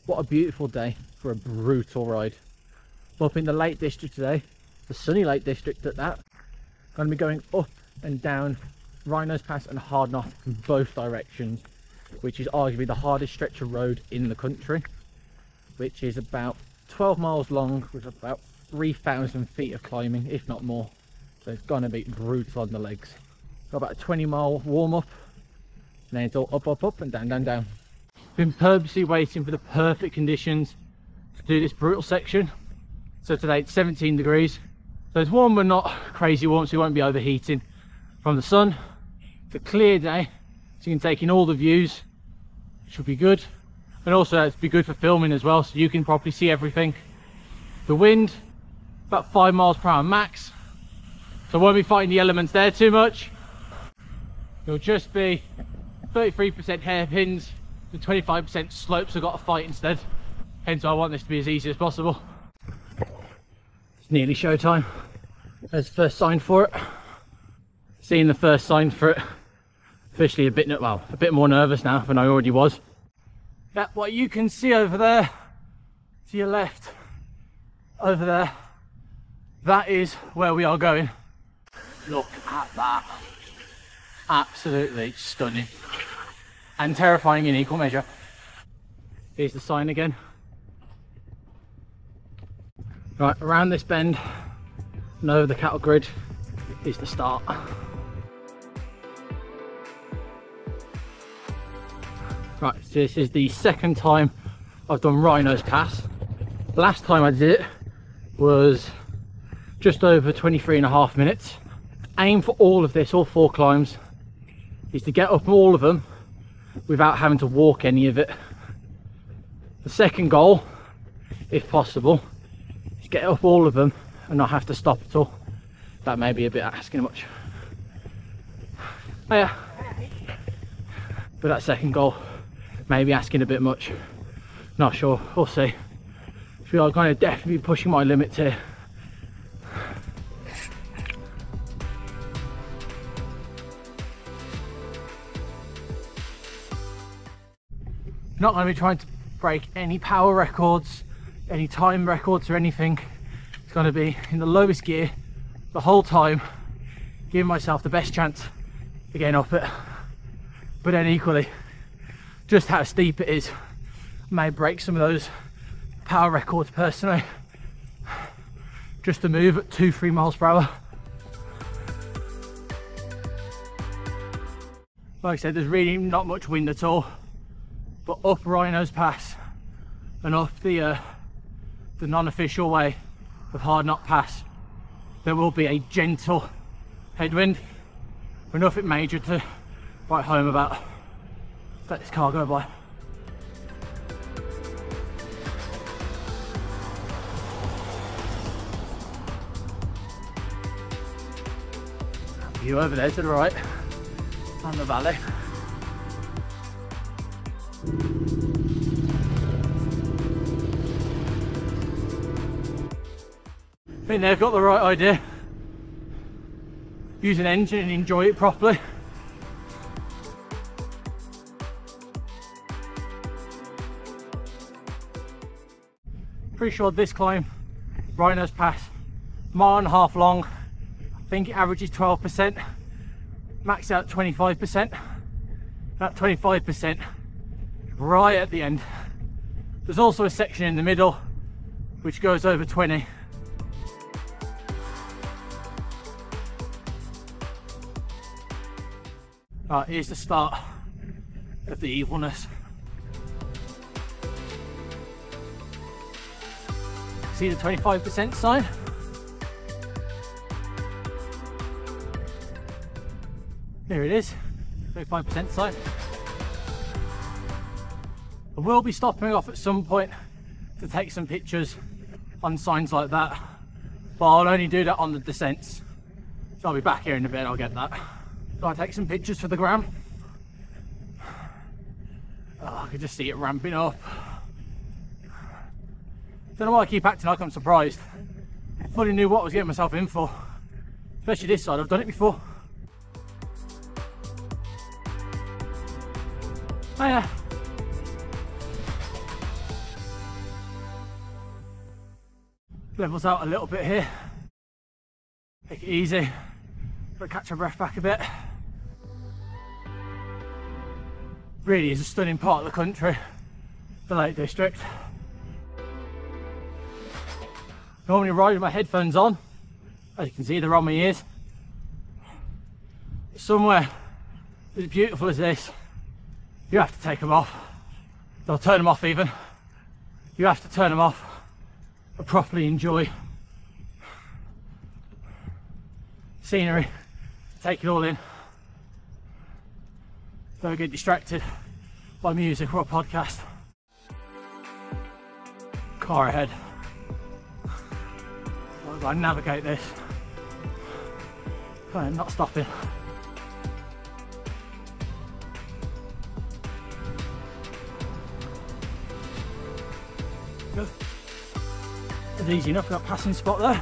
What a beautiful day for a brutal ride. I'm up in the Lake District today, the sunny Lake District at that. Going to be going up and down Wrynose Pass and Hardknott in both directions, which is arguably the hardest stretch of road in the country, which is about 12 miles long with about 3,000 feet of climbing, if not more. So it's going to be brutal on the legs. Got about a 20-mile warm-up, and then it's all up and down. Been purposely waiting for the perfect conditions to do this brutal section. So today it's 17 degrees, so it's warm but not crazy warm, so you won't be overheating from the sun. It's a clear day, so you can take in all the views, should be good. And also it'll be good for filming as well, so you can properly see everything. The wind, about 5 miles per hour max, so I won't be fighting the elements there too much. It'll just be 33% hairpins, the 25% slopes I've got to fight instead. Hence why I want this to be as easy as possible. It's nearly showtime. There's the first sign for it. Seeing the first sign for it, officially a bit more nervous now than I already was. That what you can see over there, to your left, over there, that is where we are going. Look at that. Absolutely stunning. And terrifying in equal measure. Here's the sign again. Right, around this bend and over the cattle grid is the start. Right, so this is the second time I've done Wrynose Pass. Last time I did it was just over 23.5 minutes. Aim for all of this, all 4 climbs, is to get up all of them without having to walk any of it. The second goal, if possible, is get up all of them and not have to stop at all. That may be a bit asking much. Oh yeah. But that second goal may be asking a bit much. Not sure, we'll see. So I'm going to definitely be pushing my limits here. Not going to be trying to break any power records, any time records or anything. It's going to be in the lowest gear the whole time, giving myself the best chance of getting up it. But then equally, just how steep it is may break some of those power records personally. Just to move at 2-3 miles per hour. Like I said, there's really not much wind at all. But up Wrynose Pass and up the non-official way of Hardknott Pass, there will be a gentle headwind, but nothing major to write home about. Let this car go by. View over there to the right, and the valley. I think they've got the right idea. Use an engine and enjoy it properly. Pretty sure this climb, Wrynose Pass, 1.5 miles long. I think it averages 12%, max out 25%. That 25% right at the end. There's also a section in the middle which goes over 20. Right, here's the start of the evilness. See the 25% sign? There it is, 25% sign. I will be stopping off at some point to take some pictures on signs like that, but I'll only do that on the descents. So I'll be back here in a bit, I'll get that. So I'll take some pictures for the gram. Oh, I can just see it ramping up. Don't know why I keep acting like I'm surprised. I fully knew what I was getting myself in for. Especially this side, I've done it before. Oh yeah. Levels out a little bit here. Take it easy. Got to catch our breath back a bit. Really is a stunning part of the country, the Lake District. Normally ride with my headphones on. As you can see, they're on my ears. Somewhere as beautiful as this, you have to take them off. They'll turn them off even. You have to turn them off and properly enjoy scenery, take it all in. Don't get distracted by music or a podcast. Car ahead. As I navigate this, I am not stopping. Good. It's easy enough, got a passing spot there.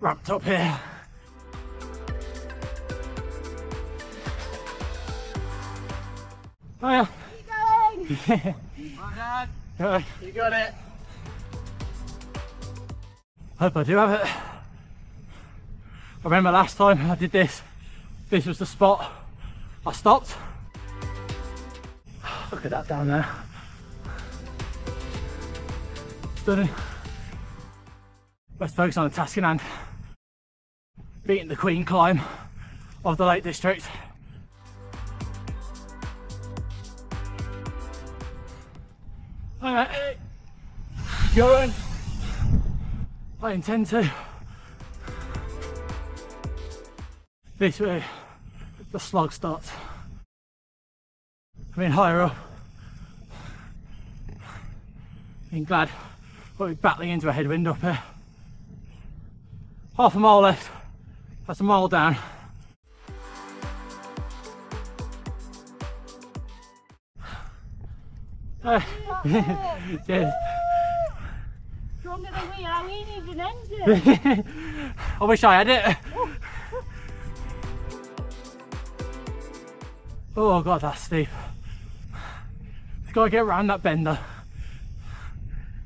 Ramped up here. Oh yeah. Where you going? Well done. You got it. Hope I do have it. I remember last time I did this, this was the spot I stopped. Look at that down there. Stunning. Let's focus on the task in hand. Beating the Queen climb of the Lake District. Alright, going. I intend to. This way the slog starts. I mean higher up. I'm glad we'll be battling into a headwind up here. Half a mile left. That's a mile down. Cheers. Stronger than we are, we need an engine. I wish I had it. Oh god, that's steep. Just gotta get around that bend though.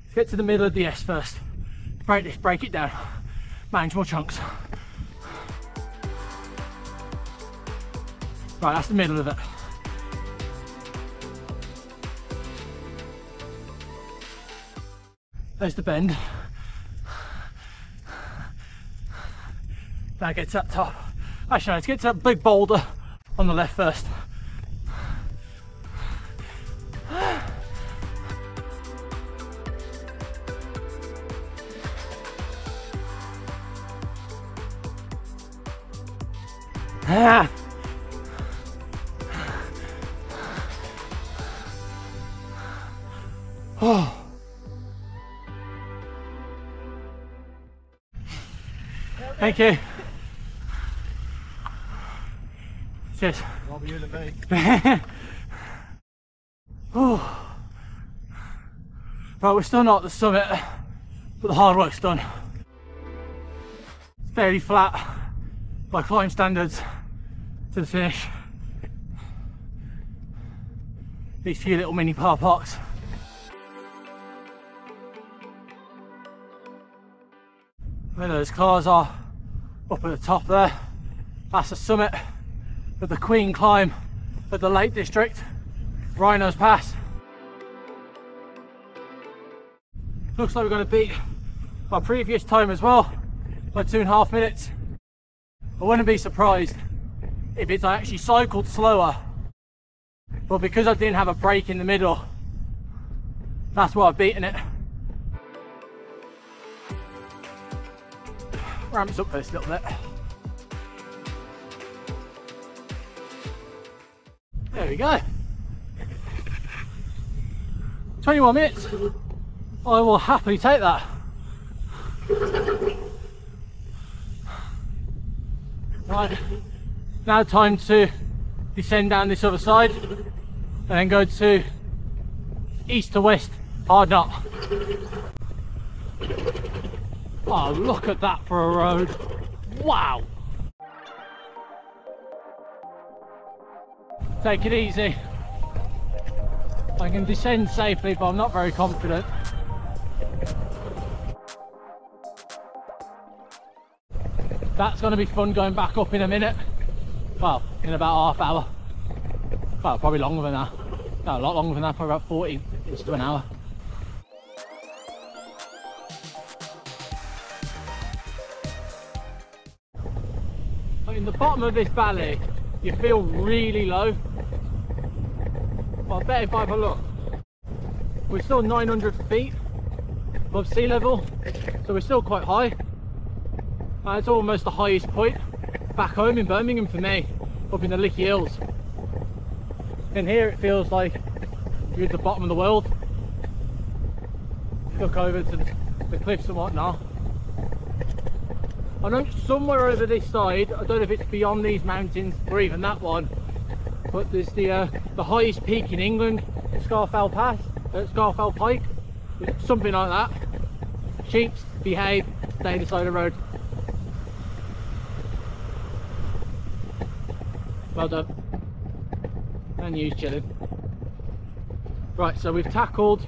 Let's get to the middle of the S first. Break this, break it down. Manageable chunks. Right, that's the middle of it. There's the bend. Now get to that top. Actually, let's get to that big boulder on the left first. Ah. Oh. Thank you. Cheers. What were you to me? Oh. Right, we're still not at the summit, but the hard work's done. It's fairly flat by climb standards to the finish. These few little mini power parks. Where those cars are up at the top there, that's the summit of the Queen climb of the Lake District, Wrynose Pass. Looks like we're going to beat my previous time as well by 2.5 minutes. I wouldn't be surprised if I actually cycled slower, but because I didn't have a break in the middle, that's why I've beaten it. Ramps up this little bit. There we go. 21 minutes. I will happily take that. Right, now time to descend down this other side and then go to east to west Hardknott. Oh, look at that for a road. Wow. Take it easy. I can descend safely, but I'm not very confident. That's going to be fun going back up in a minute. Well, in about half hour. Well, probably longer than that. No, a lot longer than that, probably about 40 minutes to an hour. In the bottom of this valley, you feel really low. Well, I bet if I have a look, we're still 900 feet above sea level, so we're still quite high. It's almost the highest point back home in Birmingham for me, up in the Lickey Hills. And here it feels like you're at the bottom of the world. Look over to the cliffs and whatnot. I know somewhere over this side, I don't know if it's beyond these mountains or even that one, but there's the highest peak in England, Scafell Pass, Scafell Pike, something like that. Sheep, behave, stay the side of the road. Well done. And you chilling. Right, so we've tackled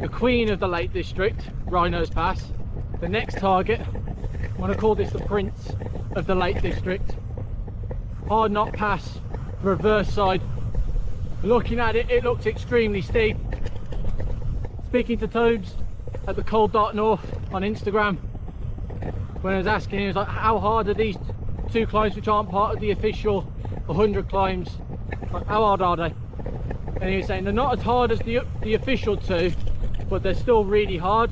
the queen of the Lake District, Wrynose Pass. The next target, I'm going to call this the prince of the Lake District. Hardknott Pass, reverse side. Looking at it, it looks extremely steep. Speaking to Tobes at the Cold Dark North on Instagram, when I was asking him, he was like, how hard are these two climbs which aren't part of the official 100 climbs? Like, how hard are they? And he was saying they're not as hard as the official two, but they're still really hard.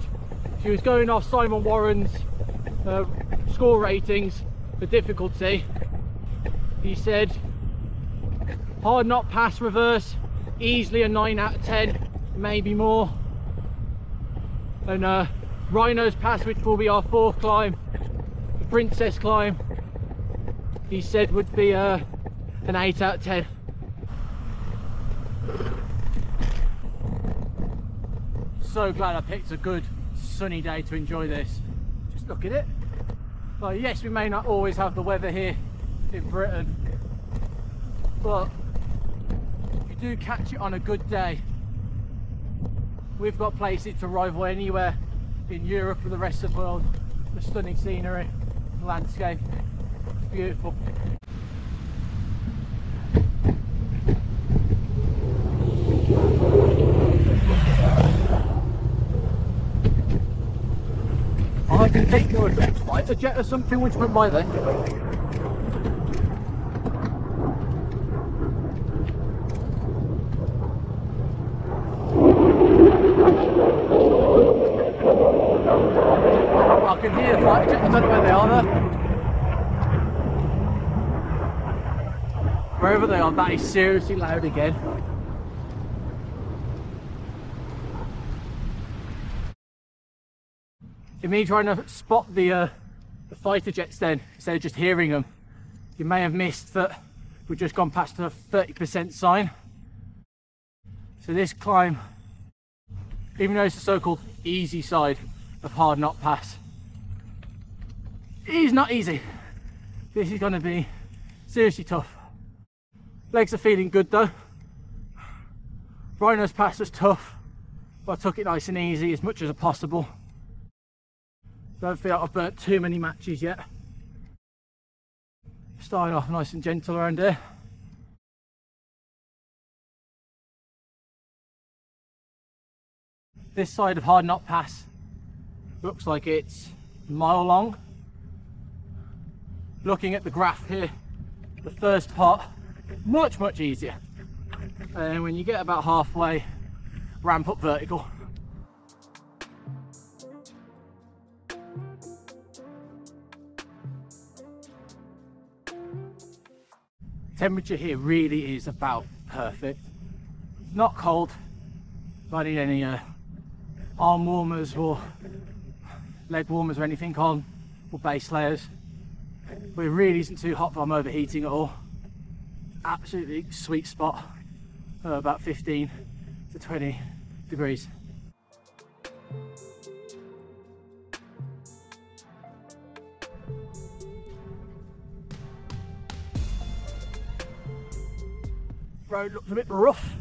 She was going off Simon Warren's score ratings for difficulty. He said Hardknott Pass reverse, easily a 9 out of 10, maybe more. And Wrynose Pass, which will be our 4th climb, the Princess climb, he said would be an 8 out of 10. So glad I picked a good sunny day to enjoy this. Just look at it. Well, yes, we may not always have the weather here in Britain, but if you do catch it on a good day, we've got places to rival anywhere in Europe or the rest of the world. The stunning scenery, the landscape, it's beautiful. I can take you a fighter jet or something which went by then. I can hear fighter jets, I don't know where they are though. Wherever they are, that is seriously loud again. In me trying to spot the fighter jets then, instead of just hearing them, you may have missed that we've just gone past the 30% sign. So this climb, even though it's the so-called easy side of Hardknott Pass, it is not easy. This is going to be seriously tough. Legs are feeling good though. Wrynose Pass was tough, but I took it nice and easy as much as possible. Don't feel like I've burnt too many matches yet. Starting off nice and gentle around here. This side of Hardknott Pass looks like it's a mile long. Looking at the graph here, the first part much easier, and when you get about halfway, ramp up vertical. Temperature here really is about perfect. Not cold. If I need any arm warmers or leg warmers or anything on, or base layers, but it really isn't too hot, but I'm overheating at all. Absolutely sweet spot, about 15 to 20 degrees. Road looks a bit rough.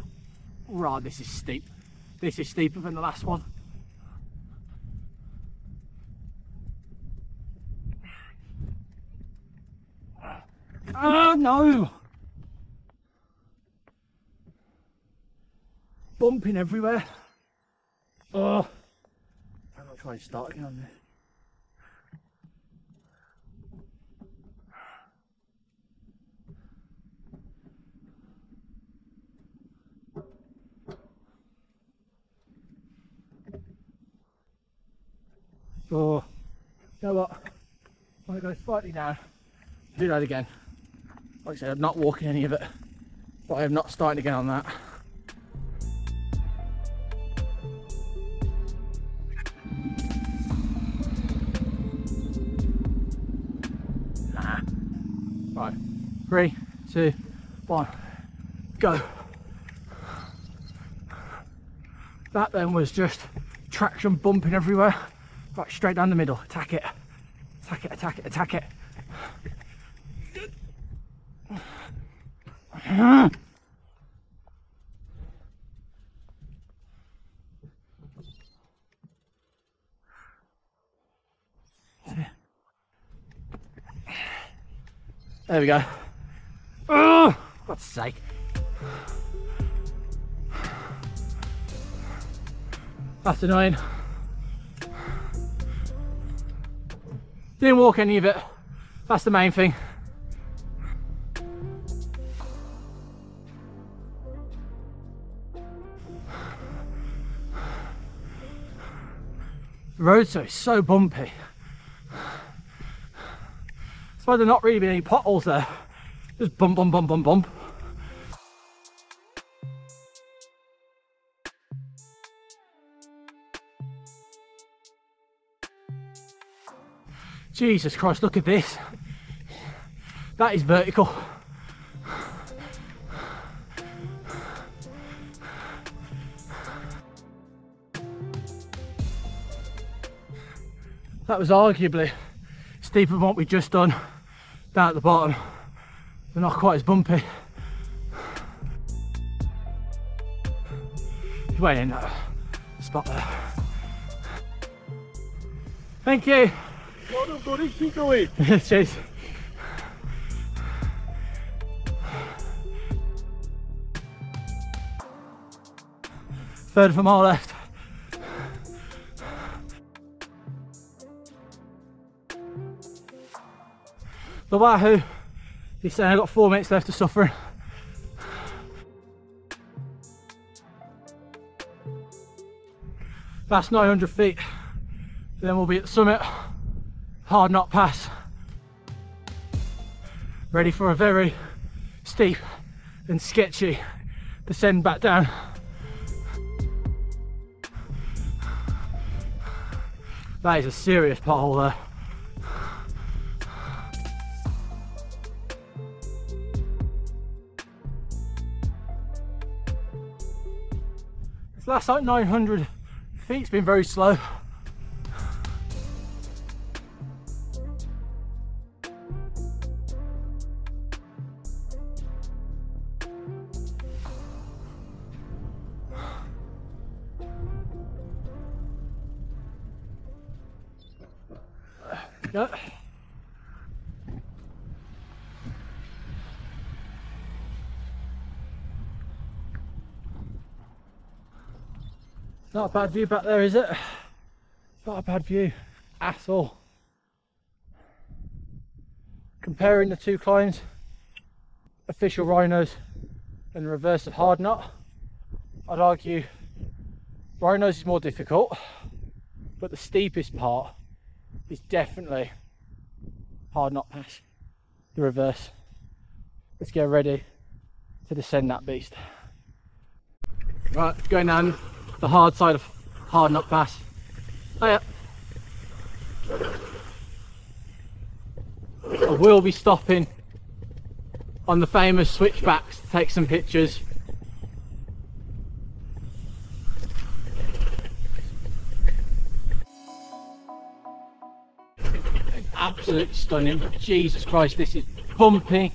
Right, this is steep. This is steeper than the last one. Oh no! Bumping everywhere. Oh, I'm not trying to start again on this. Oh, you know what? I'm going to go slightly down, do that again. Like I said, I'm not walking any of it, but I am not starting again on that. Nah. Right, 3, 2, 1, go. That then was just traction bumping everywhere. Right, straight down the middle, attack it. Attack it, attack it, attack it. There we go. Oh, God's sake. That's annoying. Didn't walk any of it. That's the main thing. The road's so bumpy. That's why there's not really been any potholes there. Just bump, bump, bump, bump, bump. Jesus Christ, look at this. That is vertical. That was arguably steeper than what we just done down at the bottom, but not quite as bumpy. He's way in that spot there. Thank you. Well done, buddy. Keep going. Cheers. Third of a mile left. The Wahoo, he's saying I've got 4 minutes left of suffering. That's 900 feet. Then we'll be at the summit, Hardknott Pass. Ready for a very steep and sketchy descent back down. That is a serious pothole there. This last like 900 feet's been very slow. Go. Not a bad view back there, is it? Not a bad view at all. Comparing the two climbs, official Wrynose and the reverse of Hardknott, I'd argue Wrynose is more difficult, but the steepest part is definitely Hardknott Pass, the reverse. Let's get ready to descend that beast. Right, going down the hard side of Hardknott Pass. Oh yeah. I will be stopping on the famous switchbacks to take some pictures. Absolutely stunning. Jesus Christ, this is bumpy,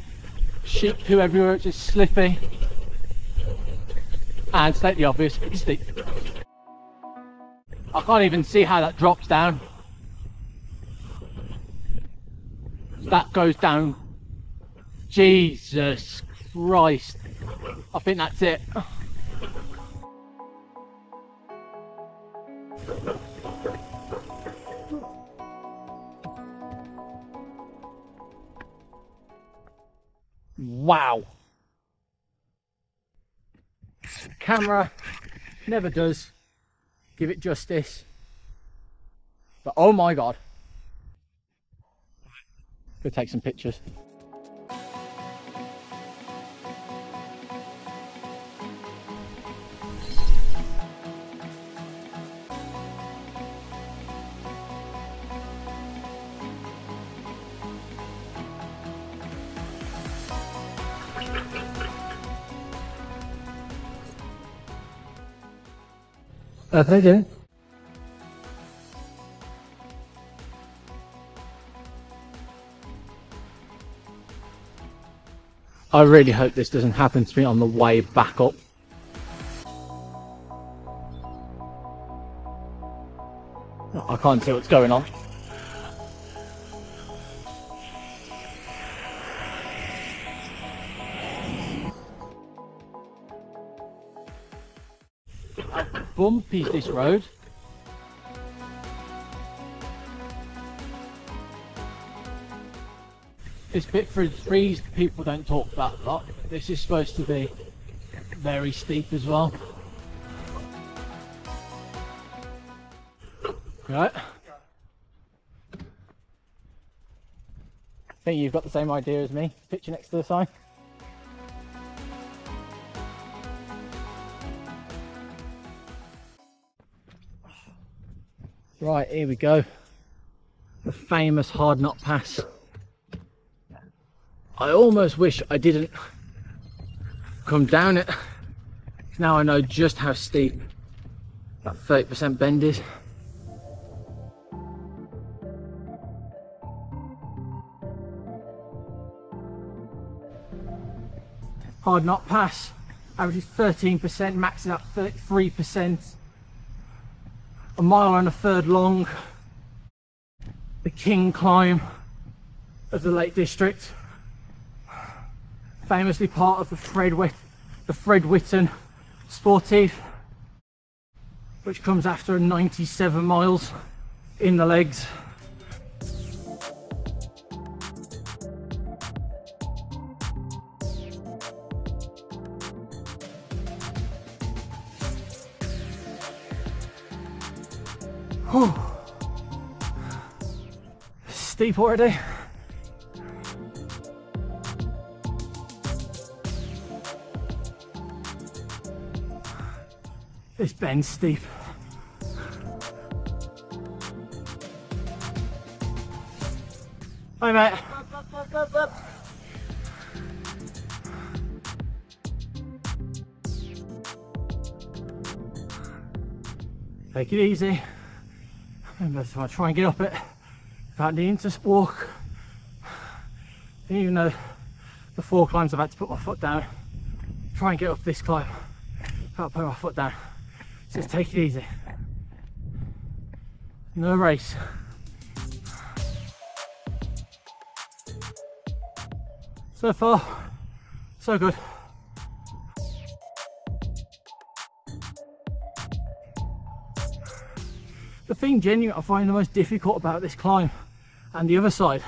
sheep poo everywhere, it's just slippy, and state the obvious, it's steep. I can't even see how that drops down. That goes down Jesus Christ. I think that's it. Wow. Camera never does give it justice. But oh my god. Go take some pictures. Thank you. I really hope this doesn't happen to me on the way back up. I can't see what's going on. How bumpy is this road? This bit for trees people don't talk about a lot. This is supposed to be very steep as well. Right. I think you've got the same idea as me. Picture next to the sign. Right, here we go. The famous Hardknott Pass. I almost wish I didn't come down it. Now I know just how steep that 30% bend is. Hardknott Pass averages 13%, maxes out 33%. A mile and a third long. The king climb of the Lake District. Famously part of the Fred Whitten Sportive, which comes after 97 miles in the legs. Whew. Steep already. This bend's steep. Hi mate. Take it easy. Remember, so I try and get up it without needing to walk. Even though the 4 climbs I've had to put my foot down, try and get up this climb without putting my foot down. Just take it easy. No race. So far, so good. The thing genuinely I find the most difficult about this climb and the other side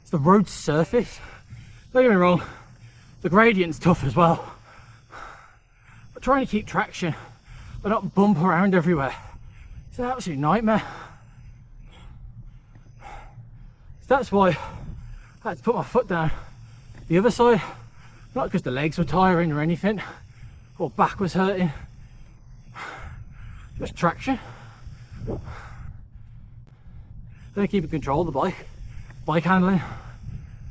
is the road surface. Don't get me wrong, the gradient's tough as well. But trying to keep traction but not bump around everywhere, it's an absolute nightmare. That's why I had to put my foot down the other side, not because the legs were tiring or anything, or back was hurting, just traction. Then keeping control of the bike handling.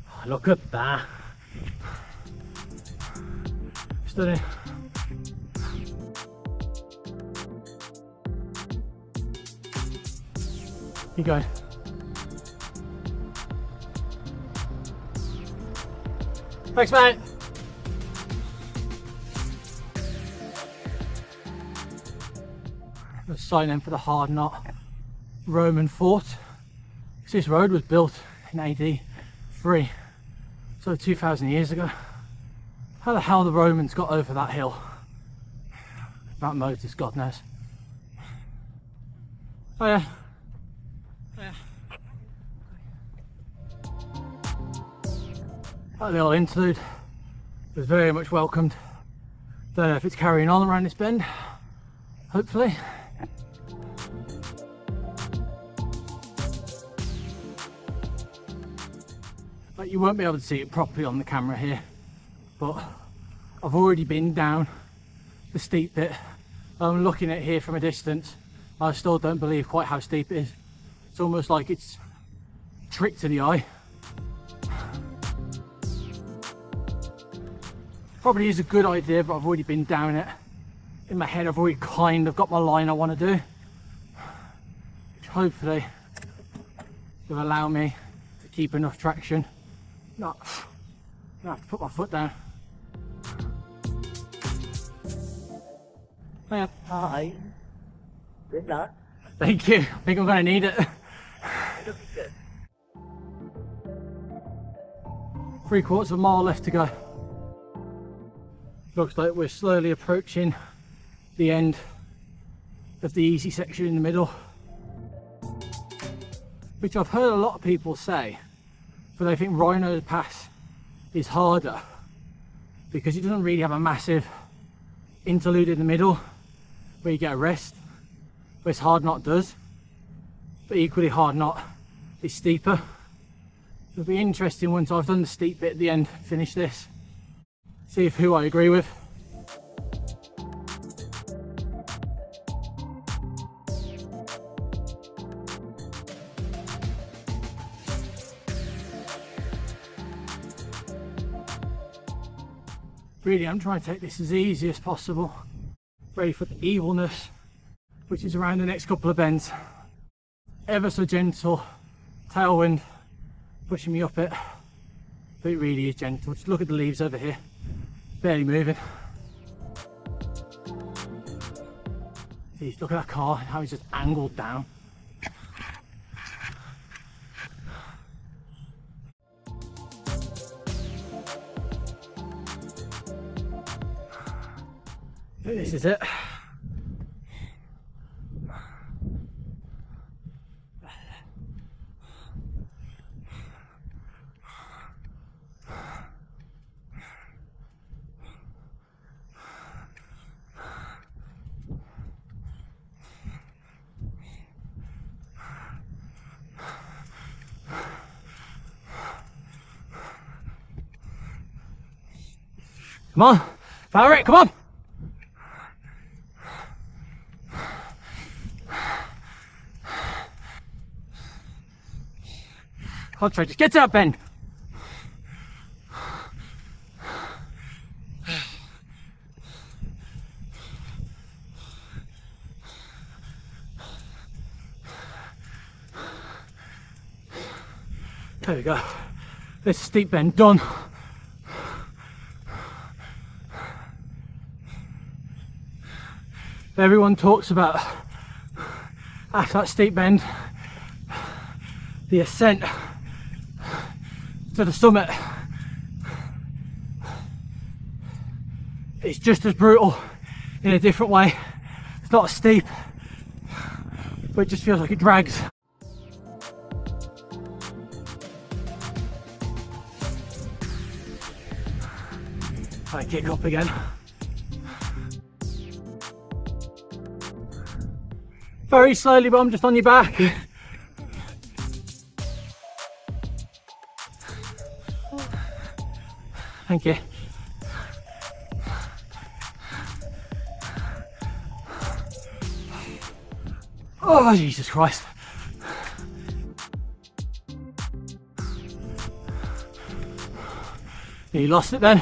Oh, look at that. Stunning. Keep going. Thanks, mate. The sign in for the Hardknott Roman fort. This road was built in AD 3, So 2,000 years ago. How the hell the Romans got over that hill? About motors, God knows. Oh yeah. Oh yeah. That little interlude was very much welcomed. Don't know if it's carrying on around this bend. Hopefully. But you won't be able to see it properly on the camera here. But I've already been down the steep bit. I'm looking at it here from a distance. I still don't believe quite how steep it is. It's almost like it's a trick to the eye. Probably is a good idea, but I've already been down it. In my head I've already kind of got my line I want to do. Which hopefully will allow me to keep enough traction. Not have to put my foot down. Hiya. Hi. Good luck. Thank you. I think I'm going to need it. Looking good. 3/4 of a mile left to go. Looks like we're slowly approaching the end of the easy section in the middle, which I've heard a lot of people say, but I think Wrynose Pass is harder because it doesn't really have a massive interlude in the middle where you get a rest, whereas Hardknott does. But equally Hardknott is steeper. It'll be interesting once I've done the steep bit at the end, finish this, see if who I agree with. Really, I'm trying to take this as easy as possible, ready for the evilness, which is around the next couple of bends. Ever so gentle tailwind pushing me up it, but it really is gentle. Just look at the leaves over here, barely moving. See, look at that car, how it's just angled down. This is it. Come on, Valerie, come on! Concentrate, just get to that bend. There we go. This steep bend done. Everyone talks about after that steep bend, the ascent to the summit is just as brutal in a different way. It's not as steep, but it just feels like it drags. I kick up again. Very slowly, but I'm just on your back. Thank you. Oh, Jesus Christ. You lost it then.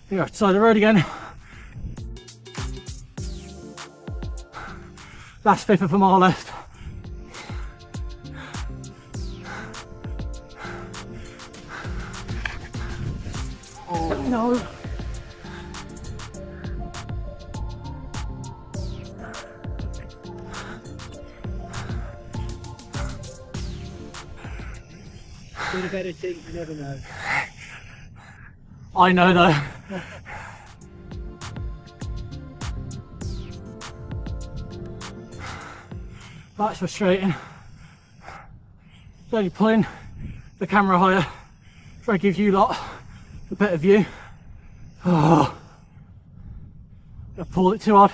You're outside the road again. Last 1/5 of a mile left. Oh no. Bit of editing, you never know. I know though. That's frustrating. Only pulling the camera higher, try to give you lot a better view. Oh, I pulled it too hard.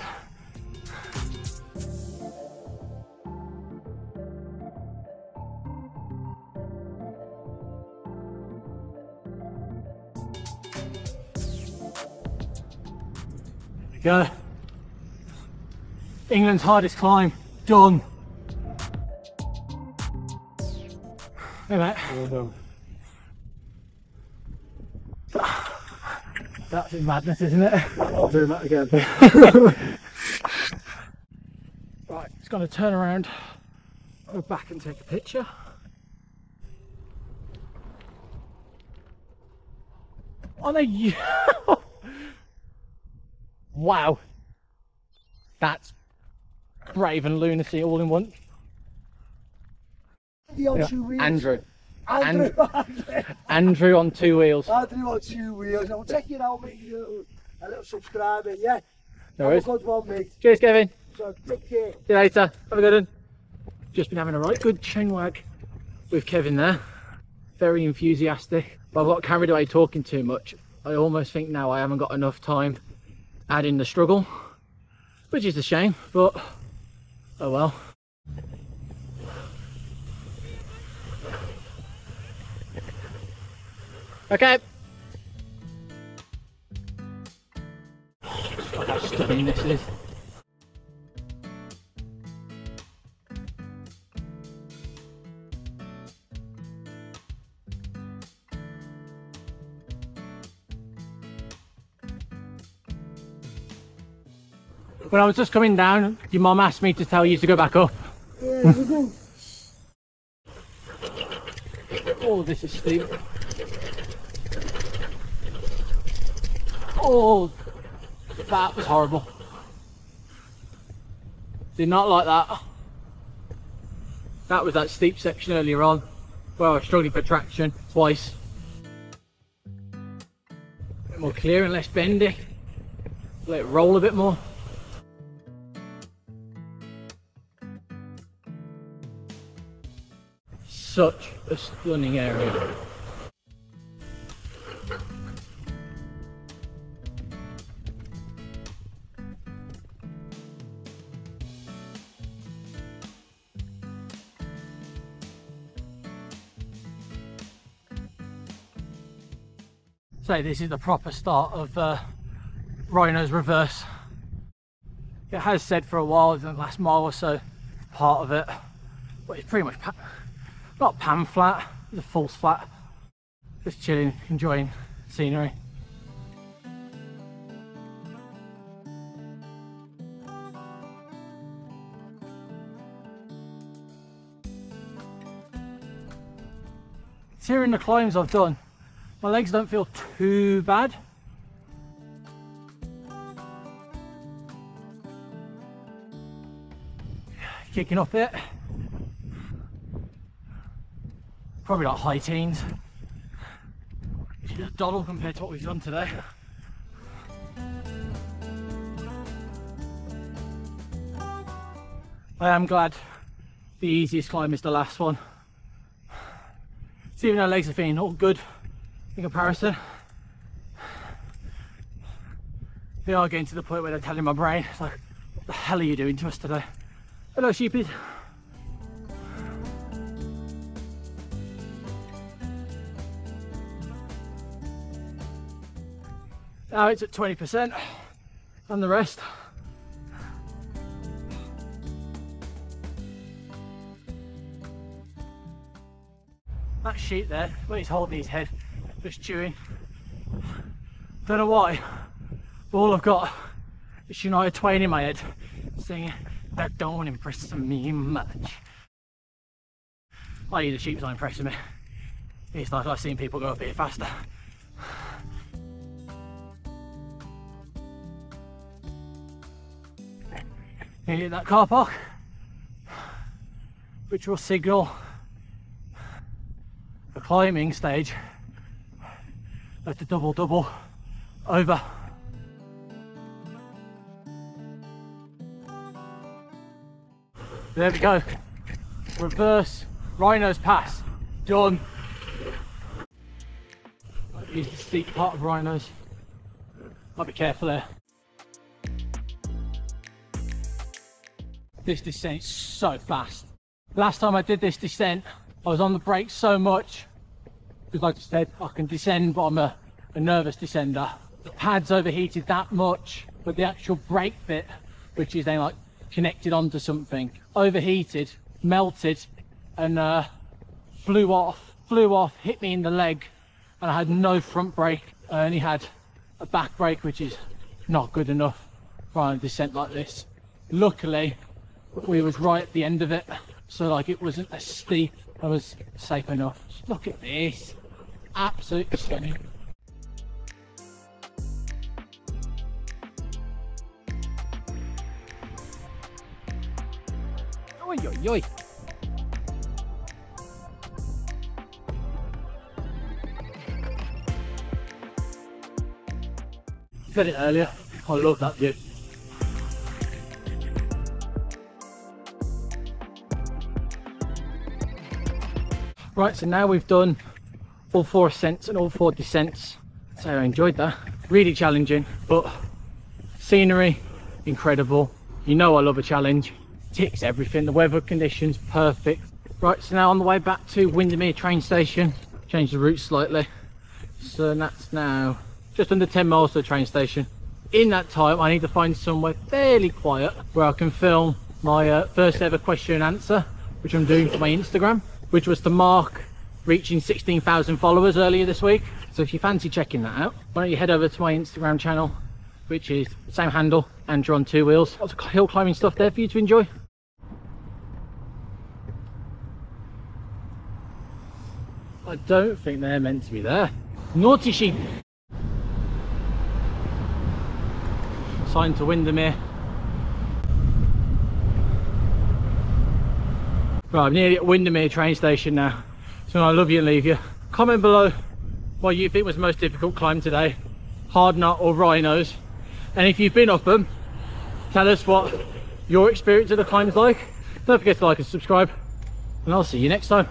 There we go. England's hardest climb, done. Hey mate. Well done. That's madness, isn't it? I'm doing that again. Right, it's going to turn around, go back and take a picture. Oh no! Wow, that's brave and lunacy all in one. On 2 wheels. Andrew. Andrew. Andrew on 2 wheels. Andrew on 2 wheels. I'll check it out, mate. A little subscriber, yeah? No worries. Have a good one, mate. Cheers, Kevin. So, take care. See you later. Have a good one. Just been having a right good chain wag with Kevin there. Very enthusiastic. But I've got carried away talking too much. I almost think now I haven't got enough time adding the struggle, which is a shame, but oh well. Okay. Look how stunning this is. When I was just coming down, your mum asked me to tell you to go back up. Oh, this is steep. Oh, that was horrible. Did not like that. That was that steep section earlier on where I was struggling for traction twice. A bit more clear and less bendy. Let it roll a bit more. Such a stunning area. So this is the proper start of Wrynose reverse. It has said for a while, the last mile or so, part of it, but it's pretty much not pan flat, it's a false flat. Just chilling, enjoying scenery. Considering the climbs I've done, my legs don't feel too bad. Kicking up it. Probably like high teens. Which is a doddle compared to what we've done today. I am glad the easiest climb is the last one. So even though legs are feeling all good in comparison, they are getting to the point where they're telling my brain, it's like, what the hell are you doing to us today? Hello sheepies. Now it's at 20% and the rest. That sheep there, where he's holding his head, just chewing. Don't know why, but all I've got is Shania Twain in my head singing, "That don't impress me much." I.e. the sheep's not impressing me. It's like I've seen people go up here faster. Hit that car park, which will signal the climbing stage of the double over. There we go. Reverse Wrynose Pass done. Use the steep part of Wrynose. Might be careful there. This descent is so fast. Last time I did this descent, I was on the brakes so much, because like I said, I can descend, but I'm a nervous descender. The pad's overheated that much, but the actual brake bit, which is then like connected onto something, overheated, melted, and flew off, hit me in the leg, and I had no front brake. I only had a back brake, which is not good enough for a descent like this. Luckily, we was right at the end of it, so like it wasn't as steep. I was safe enough. Just look at this, absolutely stunning. Oi, oi, oi. Said it earlier, I love that view. Right, so now we've done all 4 ascents and all 4 descents. So I enjoyed that. Really challenging, but scenery, incredible. You know I love a challenge. Ticks everything, the weather conditions, perfect. Right, so now on the way back to Windermere train station. Changed the route slightly. So that's now just under 10 miles to the train station. In that time, I need to find somewhere fairly quiet where I can film my first ever question and answer, which I'm doing for my Instagram, which was to mark reaching 16,000 followers earlier this week. So if you fancy checking that out, why don't you head over to my Instagram channel, which is the same handle, and you're on 2 wheels. Lots of hill climbing stuff there for you to enjoy. I don't think they're meant to be there. Naughty sheep. Sign to Windermere. Right, I'm nearly at Windermere train station now. So I love you and leave you. Comment below what you think was the most difficult climb today, Hardknott or Wrynose. And if you've been up them, tell us what your experience of the climb's like. Don't forget to like and subscribe, and I'll see you next time.